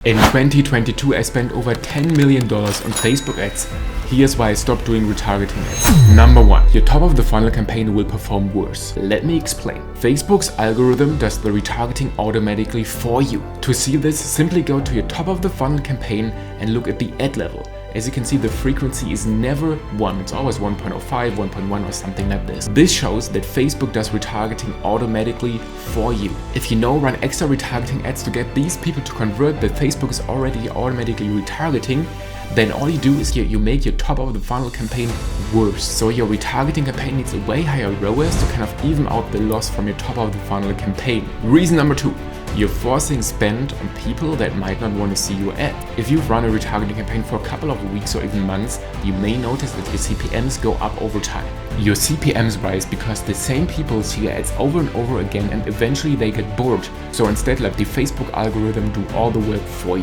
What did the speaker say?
In 2022, I spent over $10 million on Facebook ads. Here's why I stopped doing retargeting ads. Number 1. Your top of the funnel campaign will perform worse. Let me explain. Facebook's algorithm does the retargeting automatically for you. To see this, simply go to your top of the funnel campaign and look at the ad level. As you can see, the frequency is never 1, it's always 1.05, 1.1 or something like this. This shows that Facebook does retargeting automatically for you. If you now run extra retargeting ads to get these people to convert that Facebook is already automatically retargeting, then all you do is you make your top of the funnel campaign worse. So your retargeting campaign needs a way higher ROAS to kind of even out the loss from your top of the funnel campaign. Reason number 2. You're forcing spend on people that might not want to see your ad. If you've run a retargeting campaign for a couple of weeks or even months, you may notice that your CPMs go up over time. Your CPMs rise because the same people see your ads over and over again and eventually they get bored. So instead, let the Facebook algorithm do all the work for you.